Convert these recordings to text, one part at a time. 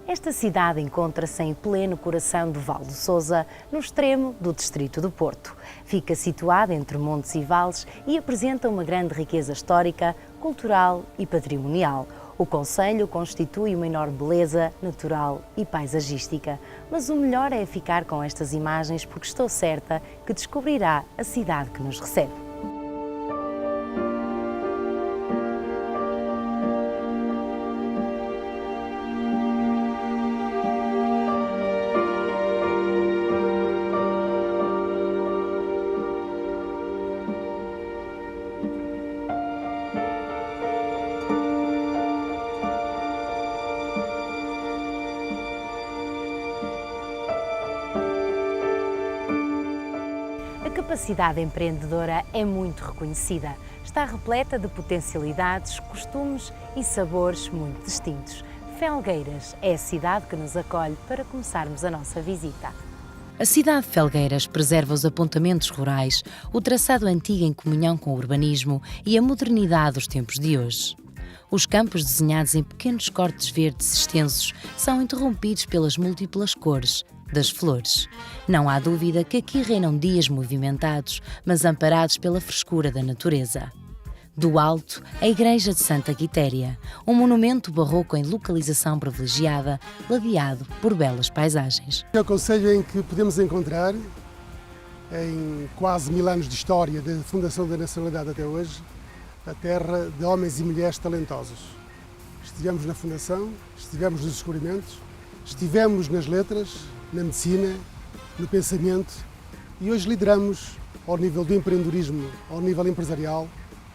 Esta cidade encontra-se em pleno coração do Val do Sousa, no extremo do distrito do Porto. Fica situada entre montes e vales e apresenta uma grande riqueza histórica, cultural e patrimonial. O concelho constitui uma enorme beleza natural e paisagística. Mas o melhor é ficar com estas imagens porque estou certa que descobrirá a cidade que nos recebe. A capacidade empreendedora é muito reconhecida. Está repleta de potencialidades, costumes e sabores muito distintos. Felgueiras é a cidade que nos acolhe para começarmos a nossa visita. A cidade de Felgueiras preserva os apontamentos rurais, o traçado antigo em comunhão com o urbanismo e a modernidade dos tempos de hoje. Os campos desenhados em pequenos cortes verdes extensos são interrompidos pelas múltiplas cores das flores. Não há dúvida que aqui reinam dias movimentados, mas amparados pela frescura da natureza. Do alto, a Igreja de Santa Quitéria, um monumento barroco em localização privilegiada, ladeado por belas paisagens. É o concelho em que podemos encontrar, em quase 1000 anos de história, da fundação da nacionalidade até hoje, a terra de homens e mulheres talentosos. Estivemos na fundação, estivemos nos descobrimentos, estivemos nas letras, na medicina, no pensamento e hoje lideramos ao nível do empreendedorismo, ao nível empresarial,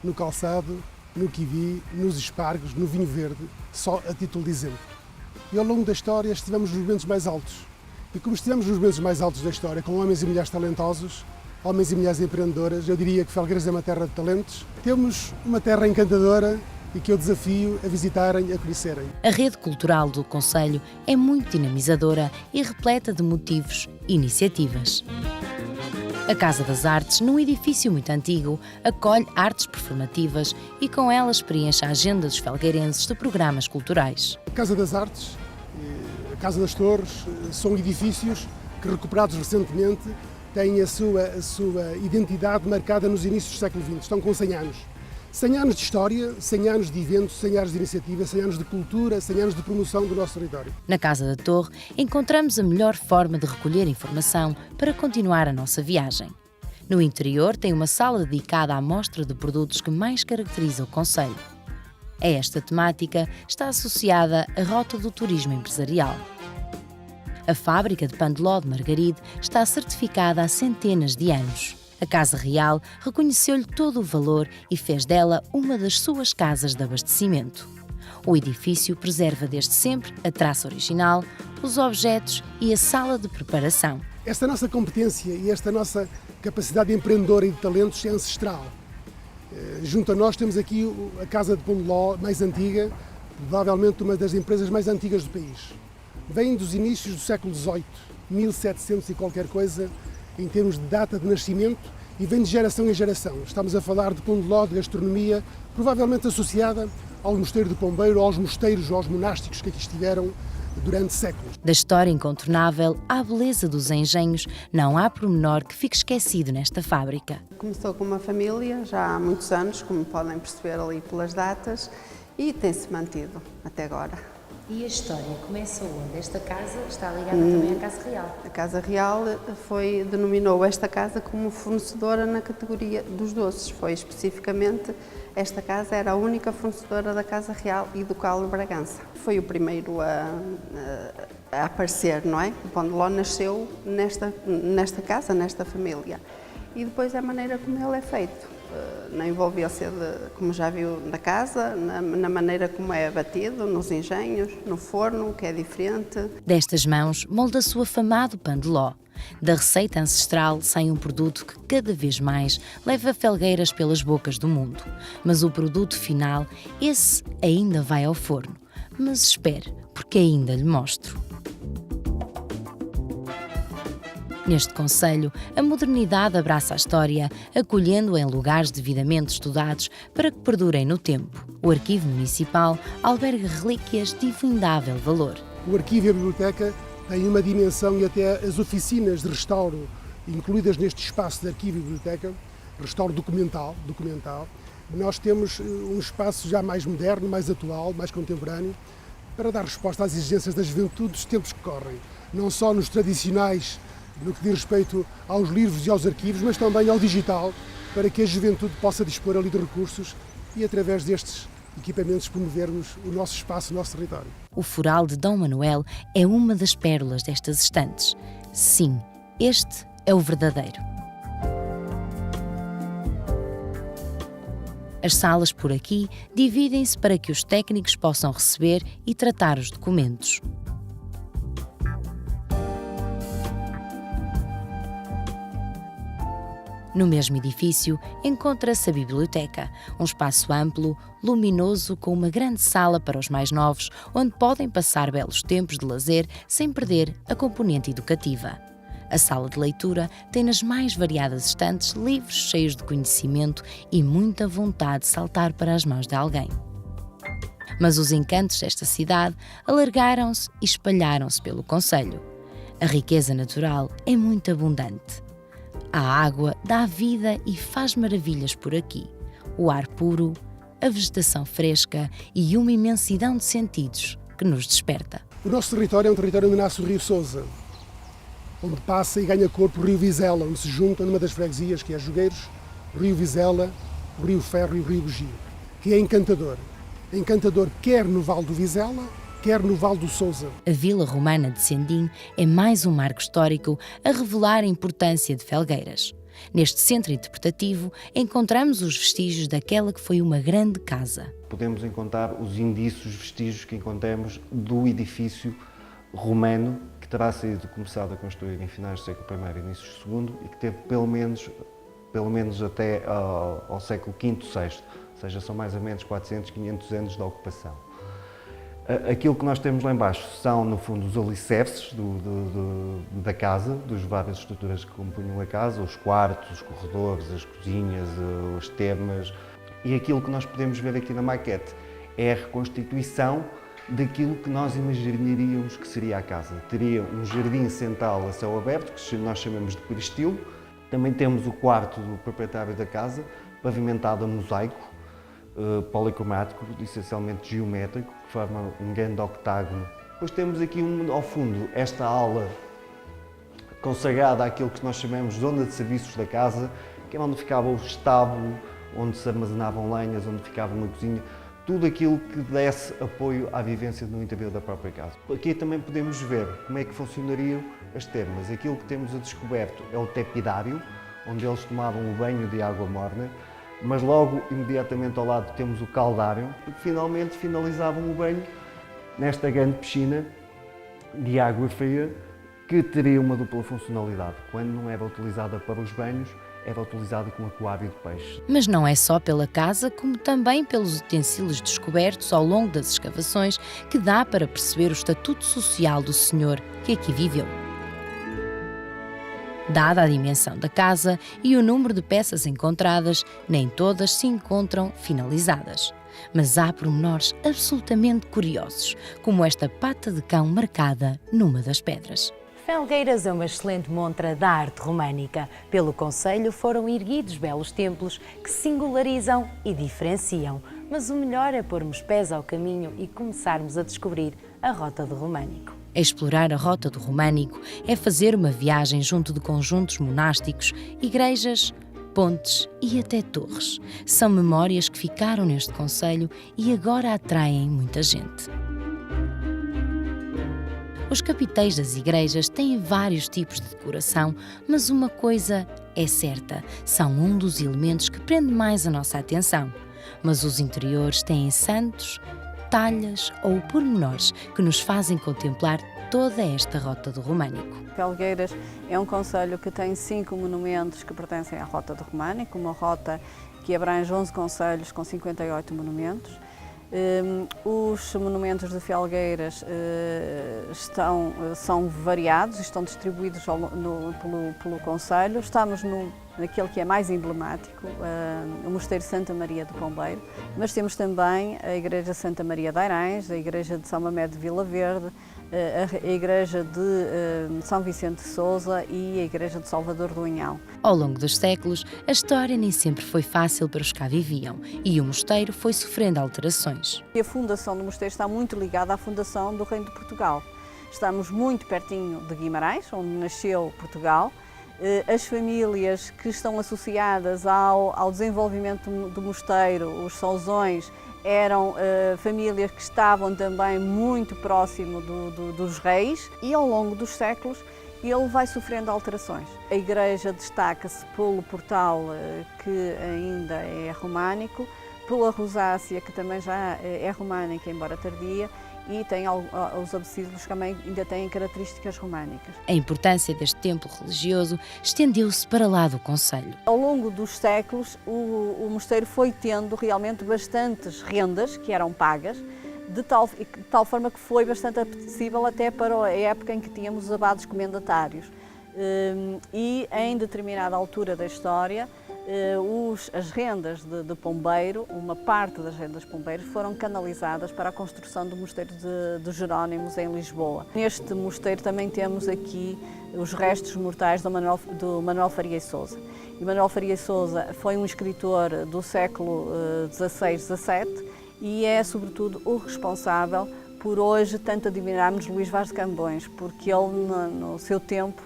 no calçado, no kiwi, nos espargos, no vinho verde, só a título de exemplo. E ao longo da história estivemos nos momentos mais altos. E como estivemos nos momentos mais altos da história, com homens e mulheres talentosos, homens e mulheres empreendedoras, eu diria que Felgueiras é uma terra de talentos. Temos uma terra encantadora e que eu desafio a visitarem, a conhecerem. A rede cultural do concelho é muito dinamizadora e repleta de motivos e iniciativas. A Casa das Artes, num edifício muito antigo, acolhe artes performativas e com elas preenche a agenda dos felgueirenses de programas culturais. A Casa das Artes, a Casa das Torres, são edifícios que, recuperados recentemente, têm a sua identidade marcada nos inícios do século XX, estão com 100 anos. 100 anos de história, 100 anos de eventos, 100 anos de iniciativa, 100 anos de cultura, 100 anos de promoção do nosso território. Na Casa da Torre encontramos a melhor forma de recolher informação para continuar a nossa viagem. No interior tem uma sala dedicada à mostra de produtos que mais caracteriza o concelho. A esta temática está associada a rota do turismo empresarial. A fábrica de pão de ló de Margaride está certificada há centenas de anos. A Casa Real reconheceu-lhe todo o valor e fez dela uma das suas casas de abastecimento. O edifício preserva desde sempre a traça original, os objetos e a sala de preparação. Esta nossa competência e esta nossa capacidade empreendedora e de talentos é ancestral. Junto a nós temos aqui a Casa de Pão de Ló mais antiga, provavelmente uma das empresas mais antigas do país. Vem dos inícios do século XVIII, 1700 e qualquer coisa, em termos de data de nascimento, e vem de geração em geração. Estamos a falar de pão de ló, de gastronomia, provavelmente associada ao mosteiro do Pombeiro, aos mosteiros ou aos monásticos que aqui estiveram durante séculos. Da história incontornável à beleza dos engenhos, não há pormenor que fique esquecido nesta fábrica. Começou com uma família já há muitos anos, como podem perceber ali pelas datas, e tem-se mantido até agora. E a história começa onde? Esta casa está ligada também à Casa Real. A Casa Real denominou esta casa como fornecedora na categoria dos doces. Foi especificamente, esta casa era a única fornecedora da Casa Real e do Calo de Bragança. Foi o primeiro a aparecer, não é? O pão de ló nasceu nesta casa, nesta família. E depois a maneira como ele é feito. Na envolvência, como já viu, da casa, na maneira como é batido, nos engenhos, no forno, que é diferente. Destas mãos molda-se o afamado pão de ló. Da receita ancestral sai um produto que cada vez mais leva Felgueiras pelas bocas do mundo. Mas o produto final, esse ainda vai ao forno. Mas espere, porque ainda lhe mostro. Neste concelho, a modernidade abraça a história, acolhendo-a em lugares devidamente estudados para que perdurem no tempo. O Arquivo Municipal alberga relíquias de infindável valor. O arquivo e a biblioteca têm uma dimensão e até as oficinas de restauro incluídas neste espaço de arquivo e biblioteca, restauro documental, nós temos um espaço já mais moderno, mais atual, mais contemporâneo, para dar resposta às exigências da juventude dos tempos que correm, não só nos tradicionais, no que diz respeito aos livros e aos arquivos, mas também ao digital, para que a juventude possa dispor ali de recursos e, através destes equipamentos, promovermos o nosso espaço, o nosso território. O Foral de Dom Manuel é uma das pérolas destas estantes. Sim, este é o verdadeiro. As salas por aqui dividem-se para que os técnicos possam receber e tratar os documentos. No mesmo edifício encontra-se a biblioteca, um espaço amplo, luminoso, com uma grande sala para os mais novos, onde podem passar belos tempos de lazer sem perder a componente educativa. A sala de leitura tem nas mais variadas estantes livros cheios de conhecimento e muita vontade de saltar para as mãos de alguém. Mas os encantos desta cidade alargaram-se e espalharam-se pelo concelho. A riqueza natural é muito abundante. A água dá vida e faz maravilhas por aqui. O ar puro, a vegetação fresca e uma imensidão de sentidos que nos desperta. O nosso território é um território onde nasce o Rio Sousa, onde passa e ganha corpo o Rio Vizela, onde se juntam numa das freguesias, que é Jogueiros, o Rio Vizela, o Rio Ferro e o Rio Bugio, que é encantador. É encantador quer no Vale do Vizela, quer no Vale do Sousa. A Vila Romana de Sendim é mais um marco histórico a revelar a importância de Felgueiras. Neste centro interpretativo encontramos os vestígios daquela que foi uma grande casa. Podemos encontrar os indícios, vestígios que encontramos do edifício romano que terá sido começado a construir em finais do século I e início do II e que teve pelo menos até ao século V, VI, ou seja, são mais ou menos 400, 500 anos de ocupação. Aquilo que nós temos lá embaixo são, no fundo, os alicerces da casa, das várias estruturas que compunham a casa, os quartos, os corredores, as cozinhas, as termas. E aquilo que nós podemos ver aqui na maquete é a reconstituição daquilo que nós imaginaríamos que seria a casa. Teria um jardim central a céu aberto, que nós chamamos de peristilo. Também temos o quarto do proprietário da casa, pavimentado a mosaico, policromático, essencialmente geométrico, que forma um grande octágono. Depois temos aqui ao fundo esta ala consagrada àquilo que nós chamamos de zona de serviços da casa, que é onde ficava o estábulo, onde se armazenavam lenhas, onde ficava uma cozinha, tudo aquilo que desse apoio à vivência no interior da própria casa. Aqui também podemos ver como é que funcionariam as termas. Aquilo que temos a descoberto é o tepidário, onde eles tomavam o banho de água morna, mas logo, imediatamente ao lado, temos o caldário, porque finalmente finalizavam o banho nesta grande piscina de água fria, que teria uma dupla funcionalidade. Quando não era utilizada para os banhos, era utilizada como aquário de peixe. Mas não é só pela casa, como também pelos utensílios descobertos ao longo das escavações que dá para perceber o estatuto social do senhor que aqui viveu. Dada a dimensão da casa e o número de peças encontradas, nem todas se encontram finalizadas. Mas há pormenores absolutamente curiosos, como esta pata de cão marcada numa das pedras. Felgueiras é uma excelente montra da arte românica. Pelo concelho foram erguidos belos templos que singularizam e diferenciam. Mas o melhor é pormos pés ao caminho e começarmos a descobrir a Rota do Românico. Explorar a Rota do Românico é fazer uma viagem junto de conjuntos monásticos, igrejas, pontes e até torres. São memórias que ficaram neste concelho e agora atraem muita gente. Os capiteis das igrejas têm vários tipos de decoração, mas uma coisa é certa, são um dos elementos que prende mais a nossa atenção. Mas os interiores têm santos, talhas ou pormenores que nos fazem contemplar toda esta Rota do Românico. Felgueiras é um concelho que tem 5 monumentos que pertencem à Rota do Românico, uma rota que abrange 11 concelhos com 58 monumentos. Os monumentos de Felgueiras são variados e estão distribuídos pelo concelho. Estamos naquele que é mais emblemático, o Mosteiro Santa Maria do Pombeiro, mas temos também a Igreja Santa Maria de Airães, a Igreja de São Mamede de Vila Verde, a Igreja de São Vicente de Sousa e a Igreja de Salvador do Unhal. Ao longo dos séculos, a história nem sempre foi fácil para os que cá viviam e o mosteiro foi sofrendo alterações. A fundação do mosteiro está muito ligada à fundação do Reino de Portugal. Estamos muito pertinho de Guimarães, onde nasceu Portugal. As famílias que estão associadas ao desenvolvimento do mosteiro, os Sousões, eram famílias que estavam também muito próximo dos reis, e ao longo dos séculos ele vai sofrendo alterações. A igreja destaca-se pelo portal, que ainda é românico, pela rosácea, que também já é românica, embora tardia, e tem os absídios que também ainda têm características românicas. A importância deste templo religioso estendeu-se para lá do concelho. Ao longo dos séculos, o mosteiro foi tendo realmente bastantes rendas que eram pagas, de tal forma que foi bastante apetecível até para a época em que tínhamos os abados comendatários. E em determinada altura da história, as rendas de Pombeiro, uma parte das rendas de Pombeiro, foram canalizadas para a construção do mosteiro de Jerónimos em Lisboa. Neste mosteiro também temos aqui os restos mortais do Manuel Faria e Sousa. E Manuel Faria e Sousa foi um escritor do século XVI, XVII e é, sobretudo, o responsável por hoje tanto admirarmos Luís Vaz de Camões, porque ele, no seu tempo,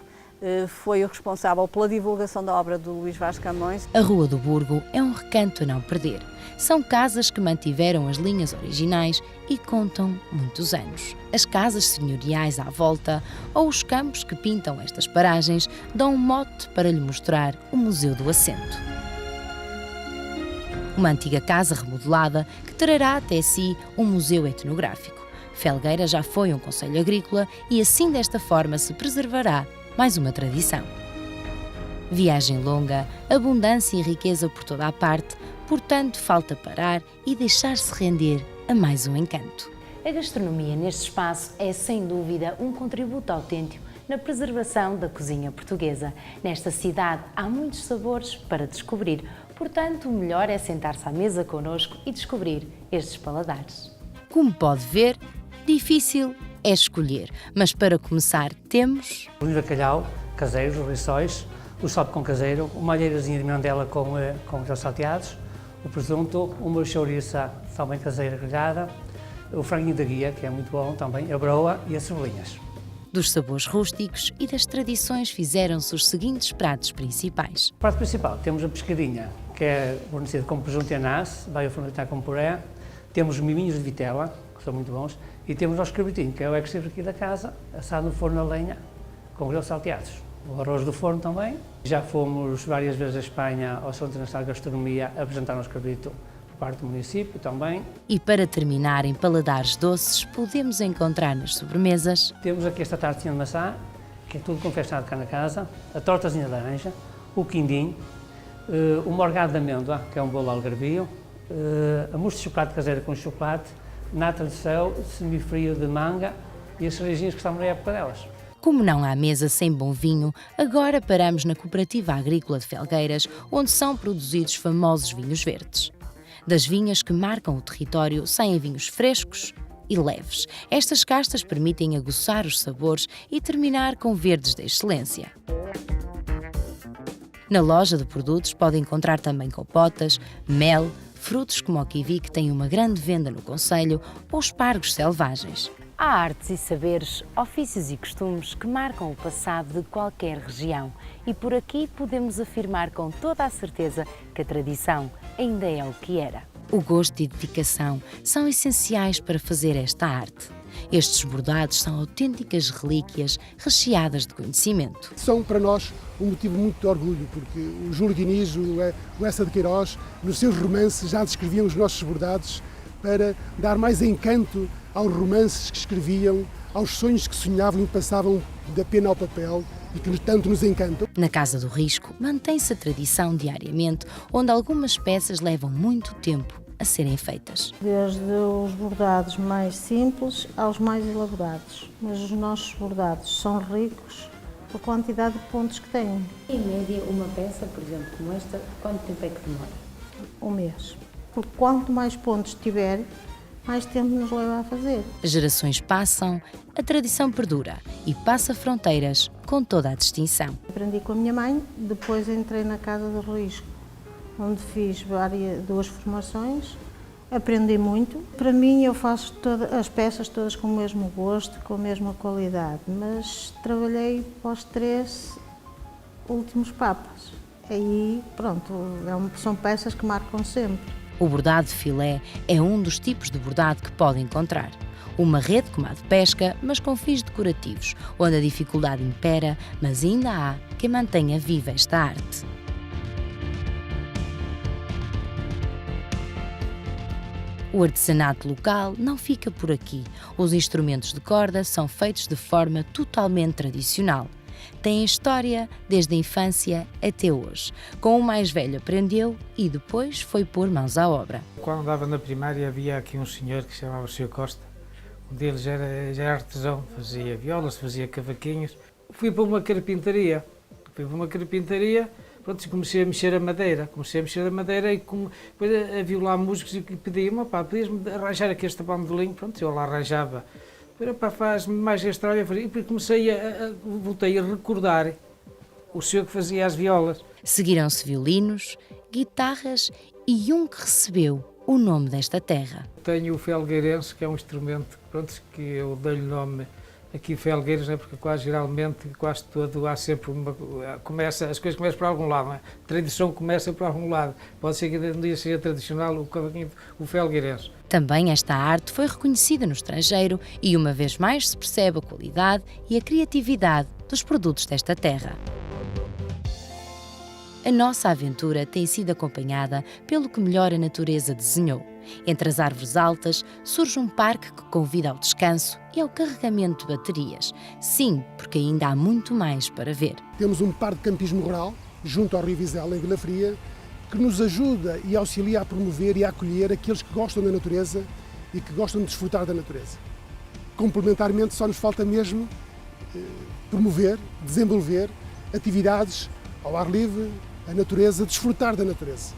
foi o responsável pela divulgação da obra do Luís Vaz de Camões. A Rua do Burgo é um recanto a não perder. São casas que mantiveram as linhas originais e contam muitos anos. As casas senhoriais à volta ou os campos que pintam estas paragens dão um mote para lhe mostrar o Museu do Assento. Uma antiga casa remodelada que trará até si um museu etnográfico. Felgueira já foi um concelho agrícola e assim desta forma se preservará mais uma tradição. Viagem longa, abundância e riqueza por toda a parte, portanto falta parar e deixar-se render a mais um encanto. A gastronomia neste espaço é sem dúvida um contributo autêntico na preservação da cozinha portuguesa. Nesta cidade há muitos sabores para descobrir, portanto o melhor é sentar-se à mesa connosco e descobrir estes paladares. Como pode ver, difícil é escolher, mas para começar temos o vinho de bacalhau, caseiro, os rissóis, o salpicão com caseiro, uma alheirazinha de mirandela com os salteados, o presunto, uma chouriça também caseira grelhada, o franguinho da guia, que é muito bom também, a broa e as cebolinhas. Dos sabores rústicos e das tradições fizeram-se os seguintes pratos principais. O prato principal, temos a pescadinha, que é fornecida com presunto e anás, vai ao forno com puré, temos os miminhos de vitela, que são muito bons, e temos o nosso cabritinho, que é o ex-sempre aqui da casa, assado no forno a lenha, com grelos salteados. O arroz do forno também. Já fomos várias vezes à Espanha, ao Centro Internacional de Gastronomia, apresentar o nosso cabrito por parte do município também. E para terminar em paladares doces, podemos encontrar nas sobremesas. Temos aqui esta tartezinha de maçã, que é tudo confeccionado cá na casa, a tortazinha de laranja, o quindim, o morgado de amêndoa, que é um bolo algarvio, a mousse de chocolate caseira com chocolate, nata de céu, semifrio de manga e as cerejinhas que estão na época delas. Como não há mesa sem bom vinho, agora paramos na Cooperativa Agrícola de Felgueiras, onde são produzidos famosos vinhos verdes. Das vinhas que marcam o território saem vinhos frescos e leves. Estas castas permitem aguçar os sabores e terminar com verdes de excelência. Na loja de produtos pode encontrar também compotas, mel, frutos como o kiwi, que tem uma grande venda no concelho, ou espargos selvagens. Há artes e saberes, ofícios e costumes que marcam o passado de qualquer região e por aqui podemos afirmar com toda a certeza que a tradição ainda é o que era. O gosto e dedicação são essenciais para fazer esta arte. Estes bordados são autênticas relíquias recheadas de conhecimento. São para nós um motivo muito de orgulho, porque o Júlio Diniz, o Essa de Queiroz, nos seus romances já descreviam os nossos bordados para dar mais encanto aos romances que escreviam, aos sonhos que sonhavam e passavam da pena ao papel e que tanto nos encantam. Na Casa do Risco mantém-se a tradição diariamente, onde algumas peças levam muito tempo a serem feitas. Desde os bordados mais simples aos mais elaborados, mas os nossos bordados são ricos pela quantidade de pontos que têm. Em média, uma peça, por exemplo, como esta, quanto tempo é que demora? Um mês. Porque quanto mais pontos tiver, mais tempo nos leva a fazer. Gerações passam, a tradição perdura e passa fronteiras com toda a distinção. Aprendi com a minha mãe, depois entrei na Casa do Risco, onde fiz 2 formações. Aprendi muito. Para mim, eu faço as peças todas com o mesmo gosto, com a mesma qualidade, mas trabalhei para os 3 últimos papas. Aí, pronto, são peças que marcam sempre. O bordado de filé é um dos tipos de bordado que pode encontrar. Uma rede como a de pesca, mas com fins decorativos, onde a dificuldade impera, mas ainda há quem mantenha viva esta arte. O artesanato local não fica por aqui. Os instrumentos de corda são feitos de forma totalmente tradicional. Têm história desde a infância até hoje. Com o mais velho aprendeu e depois foi pôr mãos à obra. Quando andava na primária havia aqui um senhor que se chamava o Sr. Costa. Um deles já era artesão, fazia violas, fazia cavaquinhos. Fui para uma carpintaria. Pronto, comecei a mexer a madeira. E depois havia lá músicos que pediam, podias-me arranjar aqui este bandolim? Pronto, eu lá arranjava. Faz-me mais este trabalho. E depois voltei a recordar o senhor que fazia as violas. Seguiram-se violinos, guitarras e um que recebeu o nome desta terra. Tenho o felgueirense, que é um instrumento que eu dei-lhe nome aqui Felgueiras, porque quase todo há sempre as coisas começam por algum lado, não é? A tradição começa por algum lado. Pode ser que um dia seja tradicional o cavaquinho, o felgueirense. Também esta arte foi reconhecida no estrangeiro e uma vez mais se percebe a qualidade e a criatividade dos produtos desta terra. A nossa aventura tem sido acompanhada pelo que melhor a natureza desenhou. Entre as árvores altas surge um parque que convida ao descanso e ao carregamento de baterias. Sim, porque ainda há muito mais para ver. Temos um parque de campismo rural, junto ao Rio Vizela, em Vila Fria, que nos ajuda e auxilia a promover e a acolher aqueles que gostam da natureza e que gostam de desfrutar da natureza. Complementarmente, só nos falta mesmo promover, desenvolver atividades ao ar livre, a natureza, desfrutar da natureza.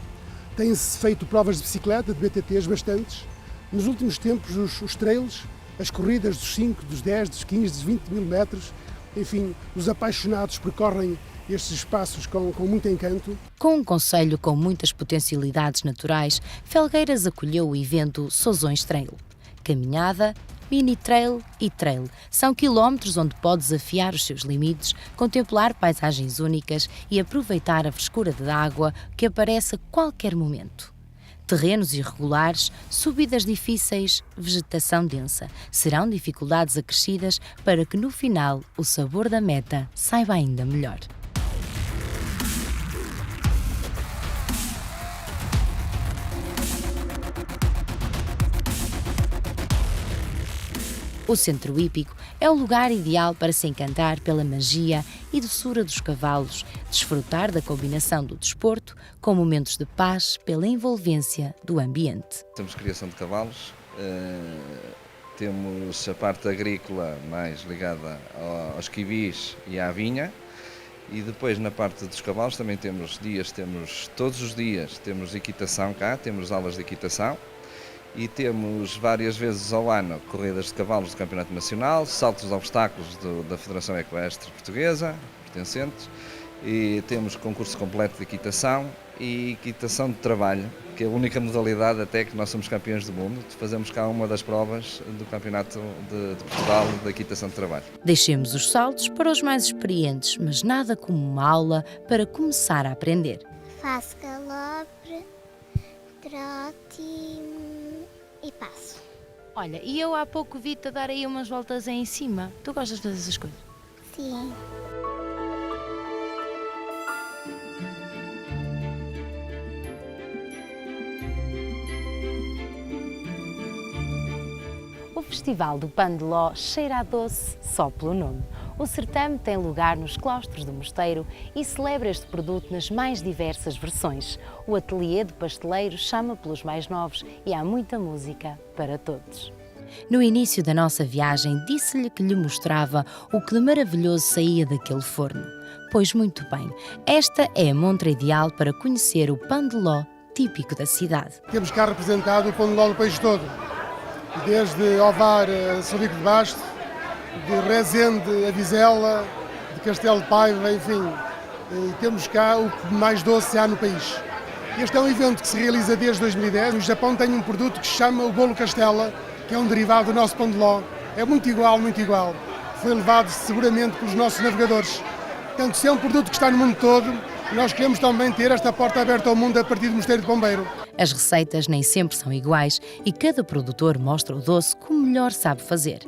Têm-se feito provas de bicicleta, de BTTs bastantes. Nos últimos tempos, os trails, as corridas dos 5, dos 10, dos 15, dos 20 mil metros, enfim, os apaixonados percorrem estes espaços com muito encanto. Com um concelho com muitas potencialidades naturais, Felgueiras acolheu o evento Sozões Trail. Caminhada, mini trail e trail. São quilómetros onde pode desafiar os seus limites, contemplar paisagens únicas e aproveitar a frescura da água que aparece a qualquer momento. Terrenos irregulares, subidas difíceis, vegetação densa. Serão dificuldades acrescidas para que no final o sabor da meta saiba ainda melhor. O Centro Hípico é o lugar ideal para se encantar pela magia e doçura dos cavalos, desfrutar da combinação do desporto com momentos de paz pela envolvência do ambiente. Temos criação de cavalos, temos a parte agrícola mais ligada aos quivis e à vinha, e depois na parte dos cavalos também temos todos os dias temos equitação cá, temos aulas de equitação. E temos várias vezes ao ano corridas de cavalos do Campeonato Nacional, saltos de obstáculos da Federação Equestre Portuguesa, pertencentes, e temos concurso completo de equitação e equitação de trabalho, que é a única modalidade até que nós somos campeões do mundo. Fazemos cá uma das provas do Campeonato de Portugal de equitação de trabalho. Deixemos os saltos para os mais experientes, mas nada como uma aula para começar a aprender. Faço galopre, trote e passo. Olha, e eu há pouco vi-te a dar aí umas voltas em cima. Tu gostas de fazer essas coisas? Sim. O Festival do Pão de Ló cheira a doce só pelo nome. O certame tem lugar nos claustros do mosteiro e celebra este produto nas mais diversas versões. O ateliê de pasteleiro chama pelos mais novos e há muita música para todos. No início da nossa viagem, disse-lhe que lhe mostrava o que de maravilhoso saía daquele forno. Pois muito bem, esta é a montra ideal para conhecer o pão de ló típico da cidade. Temos cá representado o pão de ló do país todo. desde Ovar a Sobico de Basto, de Rezende a Vizela, de Castelo de Paiva, enfim, temos cá o que mais doce há no país. Este é um evento que se realiza desde 2010. O Japão tem um produto que se chama o bolo Castela, que é um derivado do nosso pão de ló. É muito igual, muito igual. Foi levado seguramente pelos nossos navegadores. Portanto, se é um produto que está no mundo todo, nós queremos também ter esta porta aberta ao mundo a partir do Mosteiro de Pombeiro. As receitas nem sempre são iguais e cada produtor mostra o doce como melhor sabe fazer.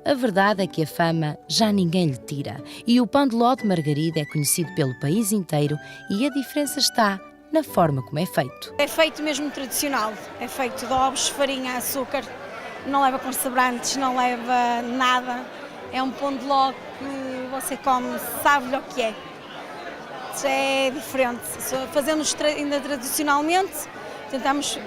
A verdade é que a fama já ninguém lhe tira e o pão de ló de Margarida é conhecido pelo país inteiro e a diferença está na forma como é feito. É feito mesmo tradicional, é feito de ovos, farinha, açúcar, não leva conservantes, não leva nada. É um pão de ló que você come, sabe o que é. É diferente. Fazemos ainda tradicionalmente, tentamos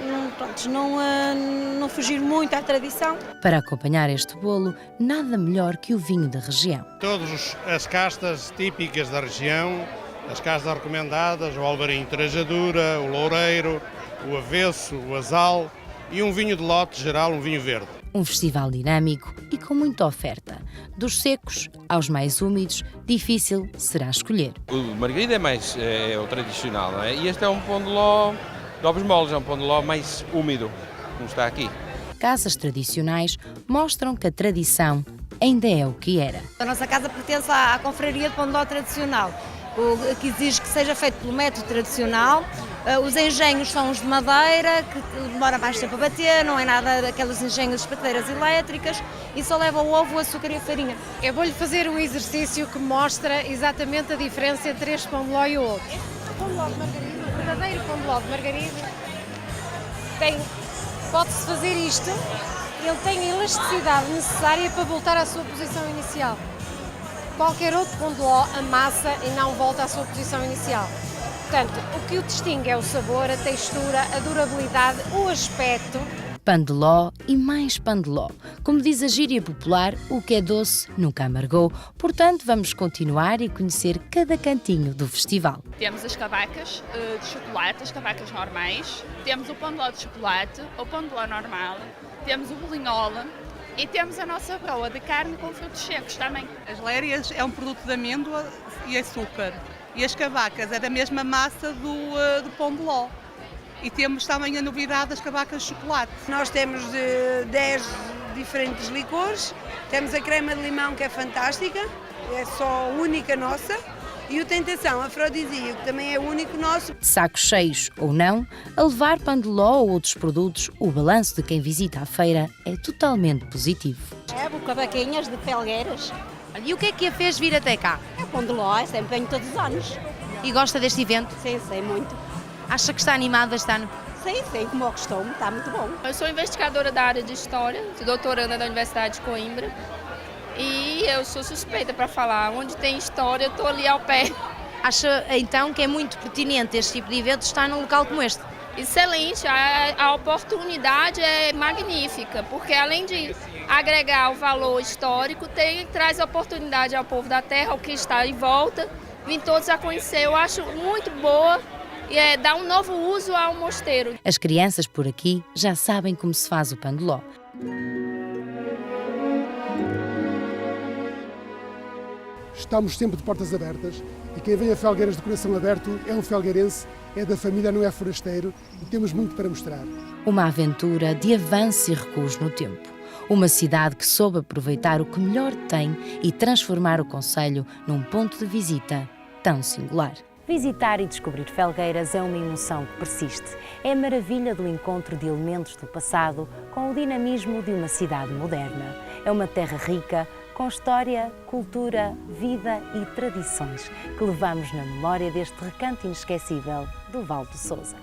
não fugir muito à tradição. Para acompanhar este bolo, nada melhor que o vinho da região. Todas as castas típicas da região, as castas recomendadas, o alvarinho trajadura, o loureiro, o avesso, o azal e um vinho de lote geral, um vinho verde. Um festival dinâmico e com muita oferta. Dos secos aos mais úmidos, difícil será escolher. O Margarida é o tradicional, não é? E este é um pão de ló de ovos moles, é um pão de ló mais úmido, como está aqui. Casas tradicionais mostram que a tradição ainda é o que era. A nossa casa pertence à confraria de pão de ló tradicional, o que exige que seja feito pelo método tradicional. Os engenhos são os de madeira, que demora mais tempo a bater, não é nada daquelas engenhos de pateiras elétricas e só leva o ovo, o açúcar e a farinha. Eu vou-lhe fazer um exercício que mostra exatamente a diferença entre este pão de ló e o outro. O pão de ló de Margarida, o verdadeiro pão de ló de Margarida, pode-se fazer isto, ele tem a elasticidade necessária para voltar à sua posição inicial. Qualquer outro pão de ló amassa e não volta à sua posição inicial. Portanto, o que o distingue é o sabor, a textura, a durabilidade, o aspecto. Pão de ló e mais pão de ló. Como diz a gíria popular, o que é doce nunca amargou. Portanto, vamos continuar e conhecer cada cantinho do festival. Temos as cavacas de chocolate, as cavacas normais. Temos o pão de ló de chocolate, o pão de ló normal. Temos o bolinhola. E temos a nossa broa de carne com frutos secos também. As lérias é um produto de amêndoa e açúcar. E as cavacas é da mesma massa do pão de ló. E temos também a novidade das cavacas de chocolate. Nós temos 10 diferentes licores. Temos a crema de limão, que é fantástica, é só única nossa. E o Tentação afrodisíaco, que também é único nosso. Sacos cheios ou não, a levar pão de ló ou outros produtos, o balanço de quem visita a feira é totalmente positivo. Cavaquinhas de Felgueiras. E o que é que a fez vir até cá? É pão de ló, sempre venho todos os anos. E gosta deste evento? Sim, sei muito. Acha que está animado este ano? Sim, como eu costumo, está muito bom. Eu sou investigadora da área de História, sou doutoranda da Universidade de Coimbra. E eu sou suspeita para falar, onde tem história eu estou ali ao pé. Acha então que é muito pertinente este tipo de evento estar num local como este? Excelente, a oportunidade é magnífica, porque além de agregar o valor histórico, traz oportunidade ao povo da terra, ao que está em volta, vim todos a conhecer, eu acho muito boa e dá um novo uso ao mosteiro. As crianças por aqui já sabem como se faz o pão de ló. Estamos sempre de portas abertas e quem vem a Felgueiras de coração aberto é um felgueirense, é da família, não é forasteiro e temos muito para mostrar. Uma aventura de avanço e recuos no tempo. Uma cidade que soube aproveitar o que melhor tem e transformar o concelho num ponto de visita tão singular. Visitar e descobrir Felgueiras é uma emoção que persiste. É a maravilha do encontro de elementos do passado com o dinamismo de uma cidade moderna. É uma terra rica, com história, cultura, vida e tradições que levamos na memória deste recanto inesquecível do Val do Sousa.